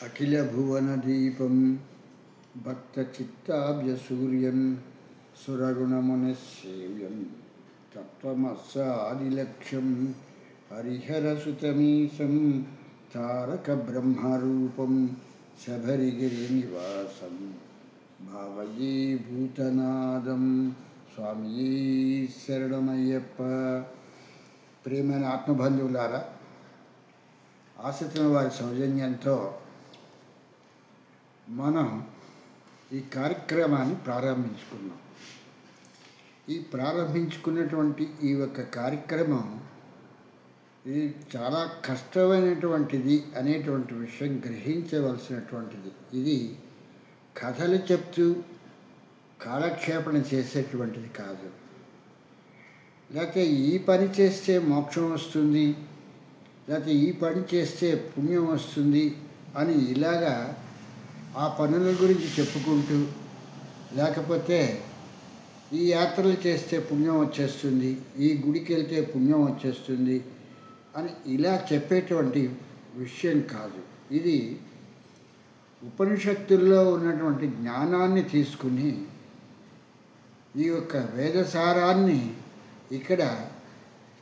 అఖిలభువనదీపం భక్తచిత్తాబ్జసూర్యం సురగుణమునిస్సేవ్యం తత్వమస్సాదిలక్ష్యం హరిహరసుతమీశం తారకబ్రహ్మరూపం శబరిగిరినివాసం భావయే భూతనాదం. స్వామియే శరణమయ్యప్ప. ప్రియమైన ఆత్మబంధువులారా, ఆశితుల వారి సౌజన్యంతో మనం ఈ కార్యక్రమాన్ని ప్రారంభించుకున్నాం. ఈ ప్రారంభించుకున్నటువంటి ఈ యొక్క కార్యక్రమం ఇది చాలా కష్టమైనటువంటిది అనేటువంటి విషయం గ్రహించవలసినటువంటిది. ఇది కథలు చెప్తూ కాలక్షేపణ చేసేటువంటిది కాదు. లేకపోతే ఈ పని చేస్తే మోక్షం వస్తుంది, లేకపోతే ఈ పని చేస్తే పుణ్యం వస్తుంది అని ఇలాగా ఆ పనుల గురించి చెప్పుకుంటూ, లేకపోతే ఈ యాత్రలు చేస్తే పుణ్యం వచ్చేస్తుంది, ఈ గుడికి వెళ్తే పుణ్యం వచ్చేస్తుంది అని ఇలా చెప్పేటువంటి విషయం కాదు. ఇది ఉపనిషత్తుల్లో ఉన్నటువంటి జ్ఞానాన్ని తీసుకుని ఈ యొక్క వేదసారాన్ని ఇక్కడ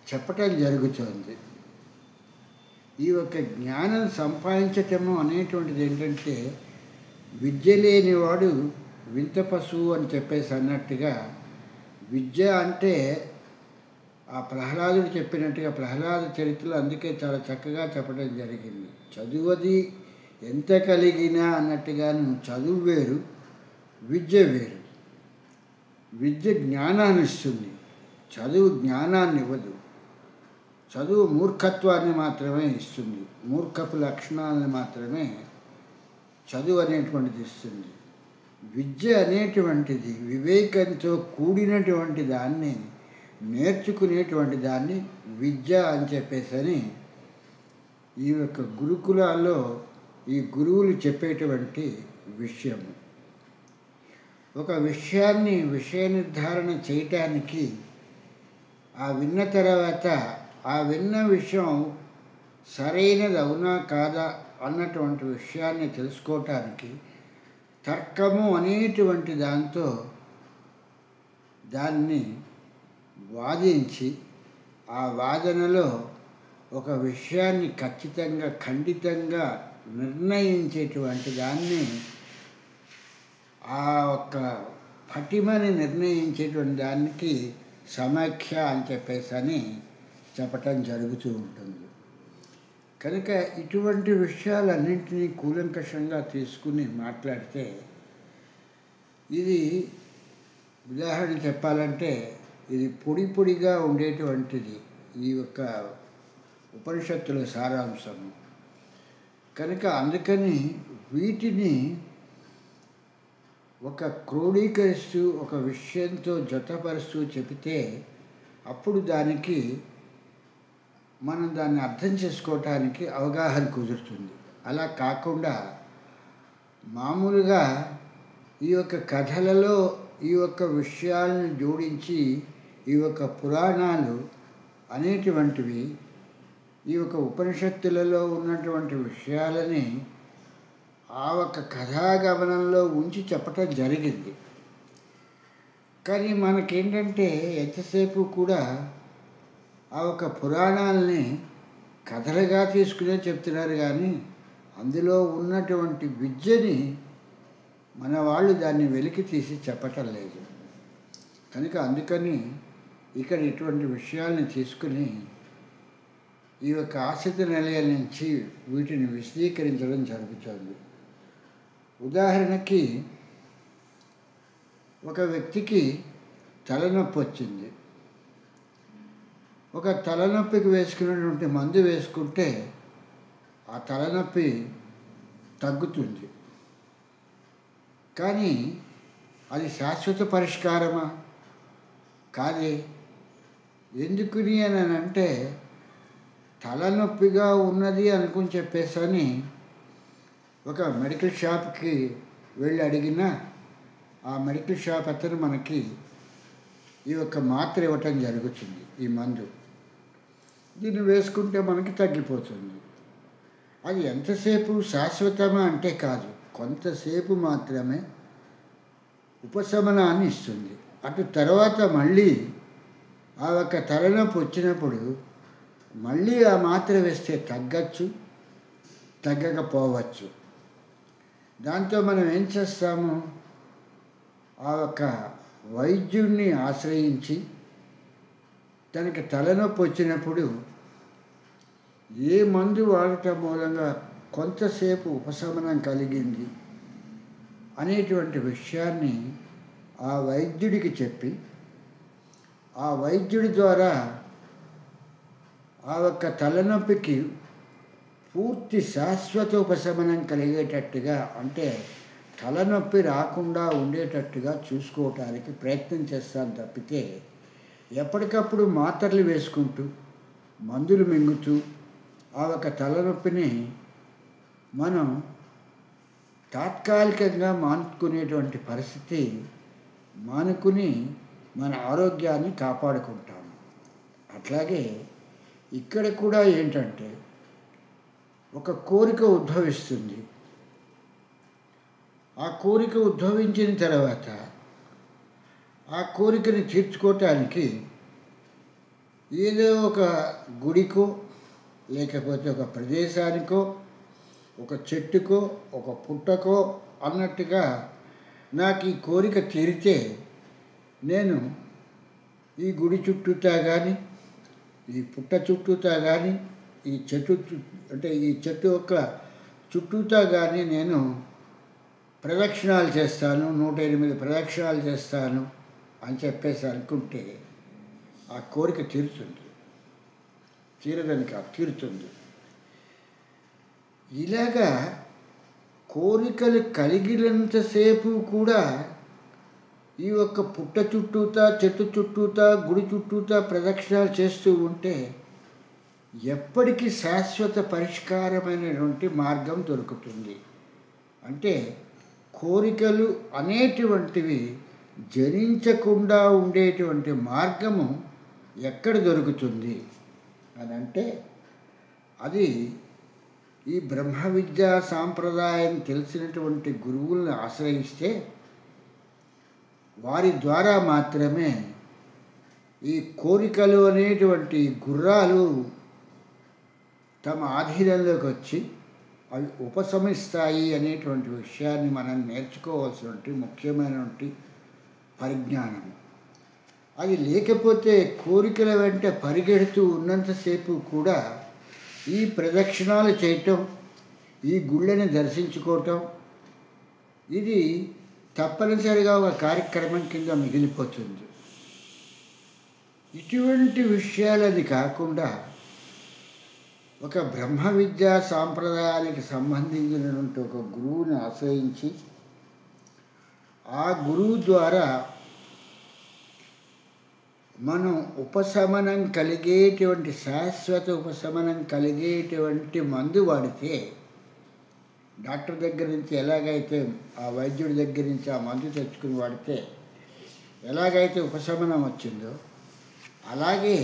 చెప్పటం జరుగుతుంది. ఈ యొక్క జ్ఞానం సంపాదించటము అనేటువంటిది ఏంటంటే, విద్య లేనివాడు వింత పశువు అని చెప్పేసి అన్నట్టుగా, విద్య అంటే ఆ ప్రహ్లాదుడు చెప్పినట్టుగా ప్రహ్లాద చరిత్రలో అందుకే చాలా చక్కగా చెప్పడం జరిగింది. చదువది ఎంత కలిగినా అన్నట్టుగాను చదువు వేరు, విద్య వేరు. విద్య జ్ఞానాన్ని ఇస్తుంది, చదువు జ్ఞానాన్ని ఇవ్వదు. చదువు మూర్ఖత్వాన్ని మాత్రమే ఇస్తుంది, మూర్ఖపు లక్షణాలను మాత్రమే చదువు అనేటువంటిది ఇస్తుంది. విద్య అనేటువంటిది వివేకంతో కూడినటువంటి దాన్ని, నేర్చుకునేటువంటి దాన్ని విద్య అని చెప్పేసని ఈ యొక్క గురుకులాల్లో ఈ గురువులు చెప్పేటువంటి విషయము. ఒక విషయాన్ని విషయ నిర్ధారణ చేయటానికి ఆ విన్న తర్వాత ఆ విన్న విషయం సరైనది అవునా కాదా అన్నటువంటి విషయాన్ని తెలుసుకోవటానికి తర్కము అనేటువంటి దాంతో దాన్ని వాదించి ఆ వాదనలో ఒక విషయాన్ని ఖచ్చితంగా ఖండితంగా నిర్ణయించేటువంటి దాన్ని, ఆ ఒక్క పటిమని నిర్ణయించేటువంటి దానికి సమాఖ్య అని చెప్పేసి అని చెప్పటం జరుగుతూ ఉంటుంది. కనుక ఇటువంటి విషయాలన్నింటినీ కూలంకషంగా తీసుకుని మాట్లాడితే, ఇది ఉదాహరణ చెప్పాలంటే ఇది పొడి పొడిగా ఉండేటువంటిది ఈ యొక్క ఉపనిషత్తుల సారాంశము. కనుక అందుకని వీటిని ఒక క్రోడీకరిస్తూ ఒక విషయంతో జతపరుస్తూ చెబితే అప్పుడు దానికి మనం దాన్ని అర్థం చేసుకోవటానికి అవగాహన కుదురుతుంది. అలా కాకుండా మామూలుగా ఈ యొక్క కథలలో ఈ యొక్క విషయాలను జోడించి ఈ యొక్క పురాణాలు అనేటువంటివి ఈ యొక్క ఉపనిషత్తులలో ఉన్నటువంటి విషయాలని ఆ ఒక కథాగమనంలో ఉంచి చెప్పటం జరిగింది. కానీ మనకేంటంటే ఎంతసేపు కూడా ఆ ఒక పురాణాలని కథలుగా తీసుకునే చెప్తున్నారు, కానీ అందులో ఉన్నటువంటి విద్యని మన వాళ్ళు దాన్ని వెలికి తీసి చెప్పటం లేదు. కనుక అందుకని ఇక్కడ ఇటువంటి విషయాల్ని తీసుకుని ఈ యొక్క ఆశ్రిత నిలయాల నుంచి వీటిని విశదీకరించడం జరుగుతుంది. ఉదాహరణకి ఒక వ్యక్తికి తలనొప్పి వచ్చింది. ఒక తలనొప్పికి వేసుకున్నటువంటి మందు వేసుకుంటే ఆ తలనొప్పి తగ్గుతుంది. కానీ అది శాశ్వత పరిష్కారమా? కాదే. ఎందుకుని అని అంటే, తలనొప్పిగా ఉన్నది అనుకుని చెప్పేసని ఒక మెడికల్ షాప్కి వెళ్ళి అడిగినా ఆ మెడికల్ షాప్ అతను మనకి ఈ యొక్క మాత్ర ఇవ్వటం జరుగుతుంది, ఈ మందు. దీన్ని వేసుకుంటే మనకి తగ్గిపోతుంది. అది ఎంతసేపు శాశ్వతమా అంటే కాదు, కొంతసేపు మాత్రమే ఉపశమనాన్ని ఇస్తుంది. అటు తర్వాత మళ్ళీ ఆ ఒక తలనొప్పి వచ్చినప్పుడు మళ్ళీ ఆ మాత్ర వేస్తే తగ్గచ్చు, తగ్గకపోవచ్చు. దాంతో మనం ఏం చేస్తాము, ఆ ఒక వైద్యుడిని ఆశ్రయించి తనకి తలనొప్పి వచ్చినప్పుడు ఏ మందు వాడటం మూలంగా కొంతసేపు ఉపశమనం కలిగింది అనేటువంటి విషయాన్ని ఆ వైద్యుడికి చెప్పి, ఆ వైద్యుడి ద్వారా ఆ ఒక్క తలనొప్పికి పూర్తి శాశ్వత ఉపశమనం కలిగేటట్టుగా, అంటే తలనొప్పి రాకుండా ఉండేటట్టుగా చూసుకోవటానికి ప్రయత్నం చేస్తాను తప్పితే, ఎప్పటికప్పుడు మాత్రలు వేసుకుంటూ మందులు మింగుతూ ఆ ఒక తలనొప్పిని మనం తాత్కాలికంగా మానుకునేటువంటి పరిస్థితి మానుకుని మన ఆరోగ్యాన్ని కాపాడుకుంటాము. అట్లాగే ఇక్కడ కూడా ఏంటంటే, ఒక కోరిక ఉద్భవిస్తుంది. ఆ కోరిక ఉద్భవించిన తర్వాత ఆ కోరికని తీర్చుకోవటానికి ఏదో ఒక గుడికో, లేకపోతే ఒక ప్రదేశానికో, ఒక చెట్టుకో, ఒక పుట్టకో అన్నట్టుగా నాకు ఈ కోరిక తీరితే నేను ఈ గుడి చుట్టూతా కానీ, ఈ పుట్ట చుట్టూతా కానీ, ఈ చెట్టు అంటే ఈ చెట్టు యొక్క చుట్టూతా కానీ నేను ప్రదక్షిణాలు చేస్తాను, 108 ప్రదక్షిణాలు చేస్తాను అని చెప్పేసి అనుకుంటే ఆ కోరిక తీరుతుంది. తీరదని కాదు, తీరుతుంది. ఇలాగా కోరికలు కలిగినంతసేపు కూడా ఈ ఒక్క పుట్ట చుట్టూతా, చెట్టు చుట్టూతా, గుడి చుట్టూతా ప్రదక్షిణాలు చేస్తూ ఉంటే ఎప్పటికీ శాశ్వత పరిష్కారమైనటువంటి మార్గం దొరుకుతుంది. అంటే కోరికలు అనేటువంటివి జనించకుండా ఉండేటువంటి మార్గము ఎక్కడ దొరుకుతుంది అని అంటే, అది ఈ బ్రహ్మ విద్యా సాంప్రదాయం తెలిసినటువంటి గురువులను ఆశ్రయిస్తే వారి ద్వారా మాత్రమే ఈ కోరికలు అనేటువంటి గుర్రాలు తమ ఆధీనంలోకి వచ్చి అవి ఉపశమిస్తాయి అనేటువంటి విషయాన్ని మనం నేర్చుకోవాల్సినటువంటి ముఖ్యమైనటువంటి పరిజ్ఞానం. అది లేకపోతే కోరికల వెంట పరిగెడుతూ ఉన్నంతసేపు కూడా ఈ ప్రదక్షిణాలు చేయటం, ఈ గుళ్ళని దర్శించుకోవటం, ఇది తప్పనిసరిగా ఒక కార్యక్రమం కింద మిగిలిపోతుంది. ఇటువంటి విషయాలది కాకుండా ఒక బ్రహ్మ విద్యా సాంప్రదాయానికి సంబంధించినటువంటి ఒక గురువుని ఆశ్రయించి ఆ గురువు ద్వారా మనం ఉపశమనం కలిగేటువంటి, శాశ్వత ఉపశమనం కలిగేటువంటి మందు వాడితే, డాక్టర్ దగ్గర నుంచి ఎలాగైతే ఆ వైద్యుడి దగ్గర నుంచి ఆ మందు తెచ్చుకుని వాడితే ఎలాగైతే ఉపశమనం వచ్చిందో, అలాగే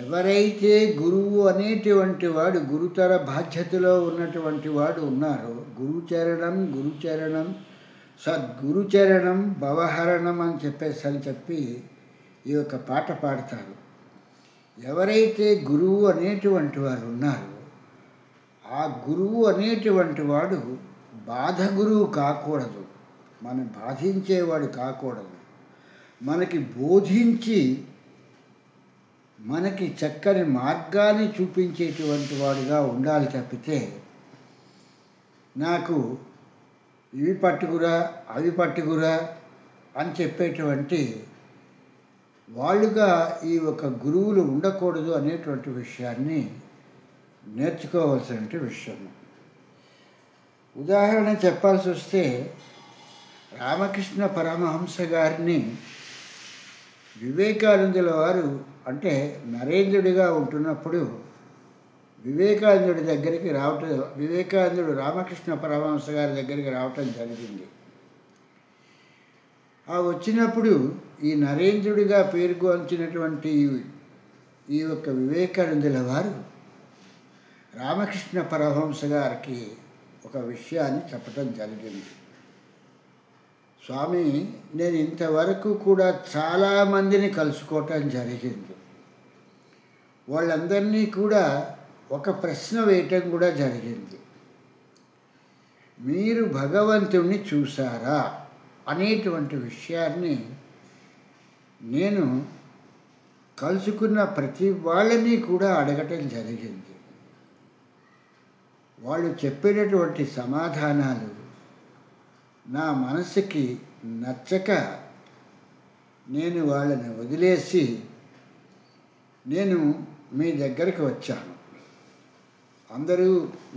ఎవరైతే గురువు అనేటువంటి వాడు, గురుతర బాధ్యతలో ఉన్నటువంటి వాడు ఉన్నారో, గురుచరణం సద్గురుచరణం భవహరణం అని చెప్పి ఈ యొక్క పాట పాడతారు. ఎవరైతే గురువు అనేటువంటి వారు ఉన్నారో ఆ గురువు అనేటువంటి వాడు బాధ గురువు కాకూడదు, మనం బాధించేవాడు కాకూడదు. మనకి బోధించి మనకి చక్కని మార్గాన్ని చూపించేటువంటి వాడుగా ఉండాలి తప్పితే, నాకు ఇవి పట్టుకురా అవి పట్టుకురా అని చెప్పేటువంటి వాళ్ళుగా ఈ ఒక గురువులు ఉండకూడదు అనేటువంటి విషయాన్ని నేర్చుకోవాల్సిన విషయం. ఉదాహరణ చెప్పాల్సి వస్తే, రామకృష్ణ పరమహంస గారిని వివేకానందుల వారు, అంటే నరేంద్రుడిగా ఉంటున్నప్పుడు వివేకానందుడు రామకృష్ణ పరమహంస గారి దగ్గరికి రావటం జరిగింది. ఆ వచ్చినప్పుడు ఈ నరేంద్రుడిగా పేరుగాంచినటువంటి ఈ యొక్క వివేకానందుల వారు రామకృష్ణ పరమహంస గారికి ఒక విషయాన్ని చెప్పడం జరిగింది. స్వామి, నేను ఇంతవరకు కూడా చాలామందిని కలుసుకోవటం జరిగింది. వాళ్ళందరినీ కూడా ఒక ప్రశ్న వేయటం కూడా జరిగింది. మీరు భగవంతుణ్ణి చూసారా అనేటువంటి విషయాన్ని నేను కలుసుకున్న ప్రతి వాళ్ళని కూడా అడగటం జరిగింది. వాళ్ళు చెప్పినటువంటి సమాధానాలు నా మనసుకి నచ్చక నేను వాళ్ళని వదిలేసి నేను మీ దగ్గరికి వచ్చాను. అందరూ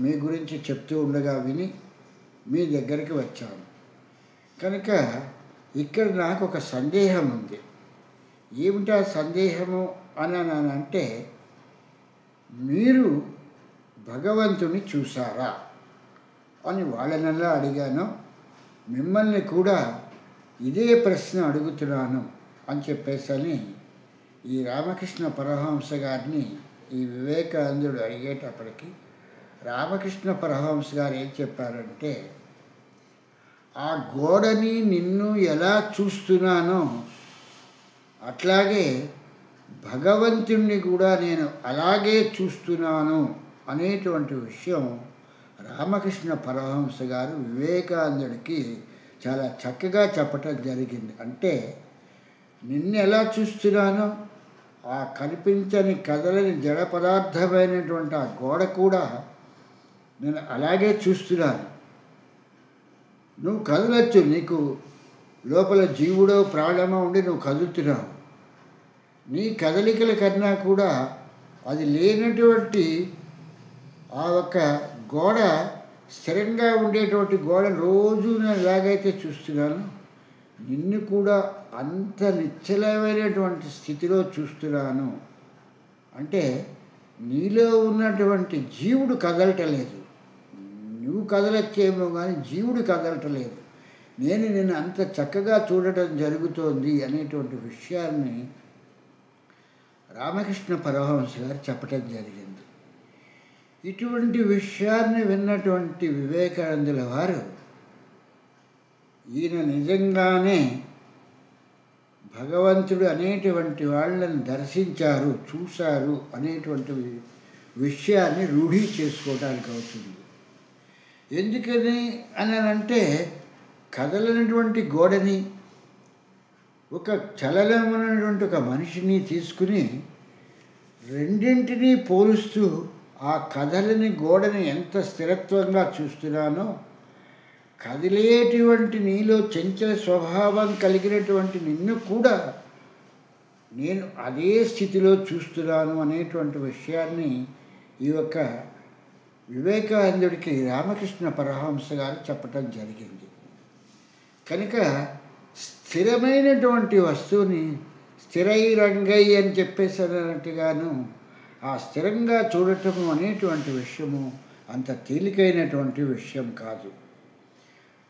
మీ గురించి చెప్తూ ఉండగా విని మీ దగ్గరికి వచ్చాను. కనుక ఇక్కడ నాకు ఒక సందేహం ఉంది. ఏమిటా సందేహము అని అంటే, మీరు భగవంతుని చూసారా అని వాళ్ళనల్లా అడిగాను. మిమ్మల్ని కూడా ఇదే ప్రశ్న అడుగుతున్నాను అని చెప్పేసని ఈ రామకృష్ణ పరమహంస గారిని ఈ వివేకానందుడు అడిగేటప్పటికి రామకృష్ణ పరమహంస గారు ఏం చెప్పారంటే, ఆ గోడని నిన్ను ఎలా చూస్తున్నానో అట్లాగే భగవంతుణ్ణి కూడా నేను అలాగే చూస్తున్నాను అనేటువంటి విషయం రామకృష్ణ పరమహంస గారు వివేకానందుడికి చాలా చక్కగా చెప్పటం జరిగింది. అంటే నిన్ను ఎలా చూస్తున్నానో ఆ కనిపించని కదలని జడ పదార్థమైనటువంటి ఆ గోడ కూడా నేను అలాగే చూస్తున్నాను. నువ్వు కదలచ్చు, నీకు లోపల జీవుడో ప్రాణమో ఉండి నువ్వు కదులుతున్నావు. నీ కదలికల కన్నా కూడా అది లేనటువంటి ఆ ఒక్క గోడ, స్థిరంగా ఉండేటువంటి గోడ రోజు నేను ఎలాగైతే చూస్తున్నాను, నిన్ను కూడా అంత నిశ్చలమైనటువంటి స్థితిలో చూస్తున్నాను. అంటే నీలో ఉన్నటువంటి జీవుడు కదలటలేదు. నువ్వు కదలచ్చేమో కానీ జీవుడు కదలటలేదు. నేను నిన్ను అంత చక్కగా చూడటం జరుగుతోంది అనేటువంటి విషయాన్ని రామకృష్ణ పరమహంస గారు చెప్పటం జరిగింది. ఇటువంటి విషయాన్ని విన్నటువంటి వివేకానందుల వారు ఈయన నిజంగానే భగవంతుడు అనేటువంటి వాళ్ళని దర్శించారు, చూశారు అనేటువంటి విషయాన్ని రూఢీ చేసుకోవడానికి అవుతుంది. ఎందుకని అని అంటే, కదలనటువంటి గోడని, ఒక చలనమైనటువంటి ఒక మనిషిని తీసుకుని రెండింటినీ పోలుస్తూ ఆ కదలని గోడని ఎంత స్థిరత్వంగా చూస్తున్నానో, కదిలేటువంటి నీలో చంచల స్వభావం కలిగినటువంటి నిన్ను కూడా నేను అదే స్థితిలో చూస్తున్నాను అనేటువంటి విషయాన్ని ఈ యొక్క వివేకానందుడికి రామకృష్ణ పరమహంస గారు చెప్పటం జరిగింది. కనుక స్థిరమైనటువంటి వస్తువుని స్థిరైరంగై అని చెప్పేసి అన్నట్టుగాను ఆ స్థిరంగా చూడటము అనేటువంటి విషయము అంత తేలికైనటువంటి విషయం కాదు.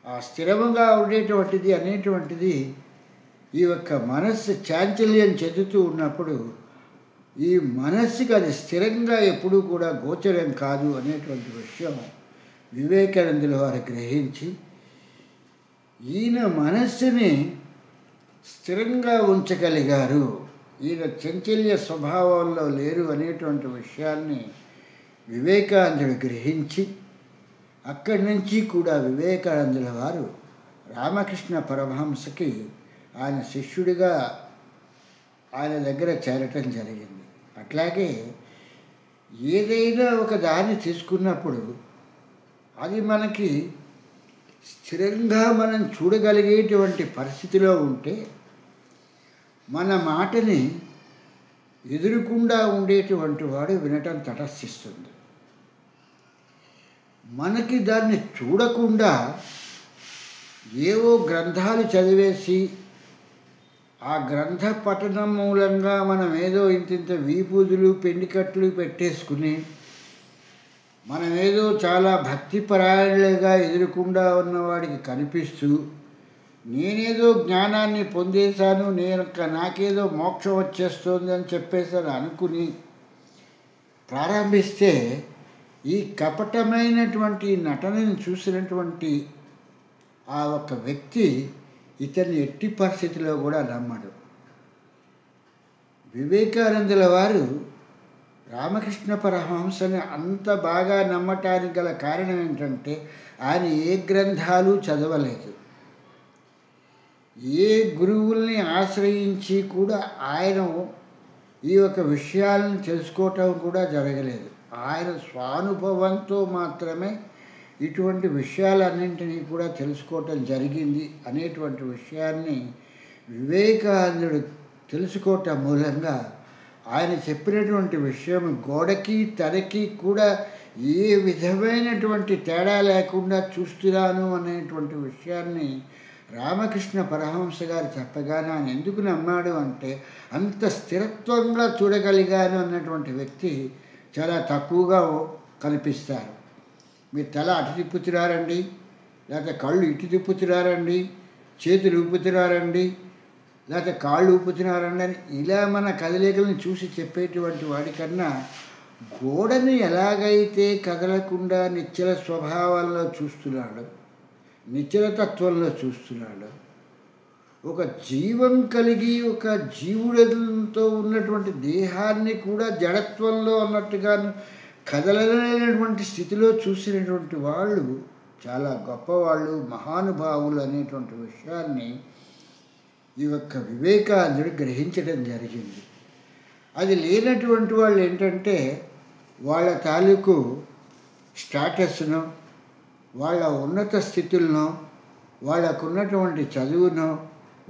ఆ స్థిరముగా ఉండేటువంటిది అనేటువంటిది ఈ యొక్క మనస్సు చాంచల్యం చెందుతూ ఉన్నప్పుడు ఈ మనస్సుకి అది స్థిరంగా ఎప్పుడూ కూడా గోచరం కాదు అనేటువంటి విషయం వివేకానందుల వారు గ్రహించి, ఈయన మనస్సుని స్థిరంగా ఉంచగలిగారు, ఈయన చంచల్య స్వభావంలో లేరు అనేటువంటి విషయాన్ని వివేకానందుడు గ్రహించి, అక్కడి నుంచి కూడా వివేకానందుల వారు రామకృష్ణ పరమహంసకి ఆయన శిష్యుడిగా ఆయన దగ్గర చేరటం జరిగింది. అట్లాగే ఏదైనా ఒక దాన్ని తీసుకున్నప్పుడు అది మనకి స్థిరంగా మనం చూడగలిగేటువంటి పరిస్థితిలో ఉంటే మన మాటని ఎదురుకుండా ఉండేటువంటి వాడు వినటం తటస్థిస్తుంది. మనకి దాన్ని చూడకుండా ఏవో గ్రంథాలు చదివేసి ఆ గ్రంథ పఠనం మూలంగా మనం ఏదో ఇంతింత వీపూదులు పెండికట్లు పెట్టేసుకుని మనమేదో చాలా భక్తిపరాయణులుగా ఎదురుకుండా ఉన్నవాడికి కనిపిస్తూ నేనేదో జ్ఞానాన్ని పొందేశాను, నాకేదో మోక్షం వచ్చేస్తుంది అని చెప్పేసి అనుకుని ప్రారంభిస్తే ఈ కపటమైనటువంటి నటనని చూసినటువంటి ఆ ఒక్క వ్యక్తి ఇతన్ని ఎట్టి పరిస్థితిలో కూడా నమ్మడు. వివేకానందుల వారు రామకృష్ణ పరమహంసని అంత బాగా నమ్మటానికి గల కారణం ఏంటంటే ఆయన ఏ గ్రంథాలు చదవలేదు, ఏ గురువుల్ని ఆశ్రయించి కూడా ఆయన ఈ యొక్క విషయాలను తెలుసుకోవటం కూడా జరగలేదు. ఆయన స్వానుభవంతో మాత్రమే ఇటువంటి విషయాలన్నింటినీ కూడా తెలుసుకోవటం జరిగింది అనేటువంటి విషయాన్ని వివేకానందుడు తెలుసుకోవటం మూలంగా ఆయన చెప్పినటువంటి విషయం గోడకి తనకి కూడా ఏ విధమైనటువంటి తేడా లేకుండా చూస్తున్నాను అనేటువంటి విషయాన్ని రామకృష్ణ పరమహంస గారు చెప్పగానే ఆయన ఎందుకు నమ్మాడు అంటే అంత స్థిరత్వంగా చూడగలిగాను అన్నటువంటి వ్యక్తి చాలా తక్కువగా కనిపిస్తారు. మీరు తల అటు తిప్పుతున్నారండి, లేకపోతే కళ్ళు ఇటు తిప్పుతున్నారండి, చేతులు ఊపుతున్నారండి, లేకపోతే కాళ్ళు ఊపుతున్నారండి అని ఇలా మన కదలికలను చూసి చెప్పేటువంటి వాడికన్నా గోడని ఎలాగైతే కదలకుండా నిశ్చల స్వభావాల్లో చూస్తున్నాడు, నిశ్చలతత్వంలో చూస్తున్నాడు, ఒక జీవం కలిగి ఒక జీవుడితో ఉన్నటువంటి దేహాన్ని కూడా జడత్వంలో అన్నట్టుగా కదలలేనటువంటి స్థితిలో చూసినటువంటి వాళ్ళు చాలా గొప్పవాళ్ళు, మహానుభావులు అనేటువంటి విషయాన్ని ఈ యొక్క వివేకానందుడు గ్రహించడం జరిగింది. అది లేనటువంటి వాళ్ళు ఏంటంటే వాళ్ళ తాలూకు స్టాటస్ను, వాళ్ళ ఉన్నత స్థితులను, వాళ్ళకున్నటువంటి చదువును,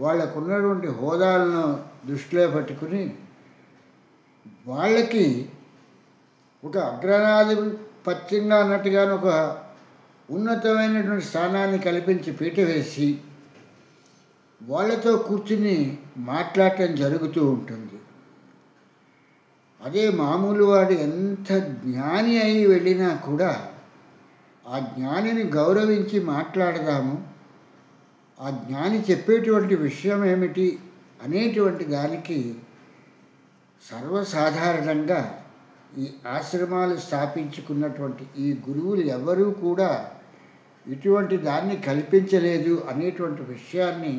వాళ్ళకున్నటువంటి హోదాలను దృష్టిలో పెట్టుకుని వాళ్ళకి ఒక అగ్రనాధిపత్యంగా అన్నట్టుగాను ఒక ఉన్నతమైనటువంటి స్థానాన్ని కల్పించి పీట వేసి వాళ్ళతో కూర్చుని మాట్లాడటం జరుగుతూ ఉంటుంది. అదే మామూలు వాడు ఎంత జ్ఞాని అయి వెళ్ళినా కూడా ఆ జ్ఞానిని గౌరవించి మాట్లాడదాము, ఆ జ్ఞాని చెప్పేటువంటి విషయం ఏమిటి అనేటువంటి దానికి సర్వసాధారణంగా ఈ ఆశ్రమాలు స్థాపించుకున్నటువంటి ఈ గురువులు ఎవరూ కూడా ఇటువంటి దాన్ని కల్పించలేదు అనేటువంటి విషయాన్ని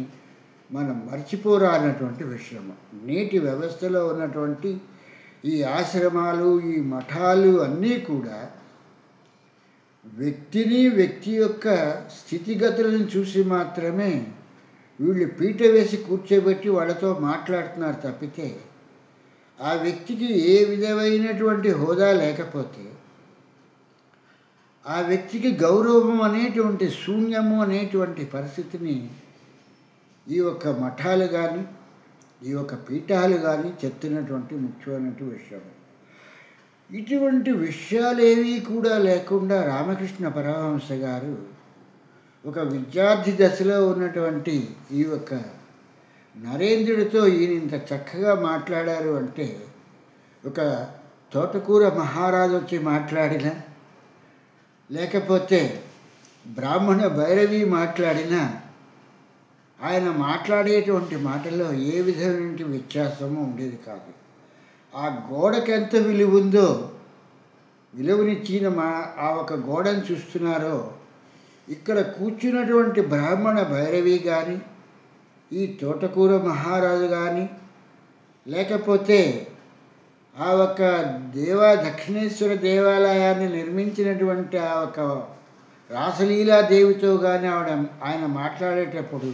మనం మర్చిపోరానటువంటి విషయం. నేటి వ్యవస్థలో ఉన్నటువంటి ఈ ఆశ్రమాలు, ఈ మఠాలు అన్నీ కూడా వ్యక్తిని, వ్యక్తి యొక్క స్థితిగతులను చూసి మాత్రమే వీళ్ళు పీట వేసి కూర్చోబెట్టి వాళ్ళతో మాట్లాడుతున్నారు తప్పితే ఆ వ్యక్తికి ఏ విధమైనటువంటి హోదా లేకపోతే, ఆ వ్యక్తికి గౌరవం అనేటువంటి శూన్యము అనేటువంటి పరిస్థితిని ఈ యొక్క మఠాలు కానీ ఈ యొక్క పీఠాలు కానీ చెప్తున్నటువంటి ముఖ్యమైనటువంటి విషయం. ఇటువంటి విషయాలేవి కూడా లేకుండా రామకృష్ణ పరమహంస గారు ఒక విద్యార్థి దశలో ఉన్నటువంటి ఈ యొక్క నరేంద్రుడితో ఈయన ఇంత చక్కగా మాట్లాడారు అంటే ఒక తోటకూర మహారాజు వచ్చి మాట్లాడినా, లేకపోతే బ్రాహ్మణ భైరవి మాట్లాడినా ఆయన మాట్లాడేటువంటి మాటల్లో ఏ విధమైన వ్యత్యాసము ఉండేది కాదు. ఆ గోడకి ఎంత విలువ ఉందో, విలువనిచ్చిన ఆ ఒక గోడను చూస్తున్నారో ఇక్కడ కూర్చున్నటువంటి బ్రాహ్మణ భైరవి కానీ, ఈ తోటకూర మహారాజు కానీ, లేకపోతే ఆ ఒక దక్షిణేశ్వర దేవాలయాన్ని నిర్మించినటువంటి ఆ ఒక రాసలీలాదేవితో కానీ ఆయన మాట్లాడేటప్పుడు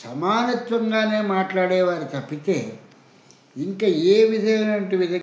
సమానత్వంగానే మాట్లాడేవారు తప్పితే ఇంకా ఏ విధమైనటువంటి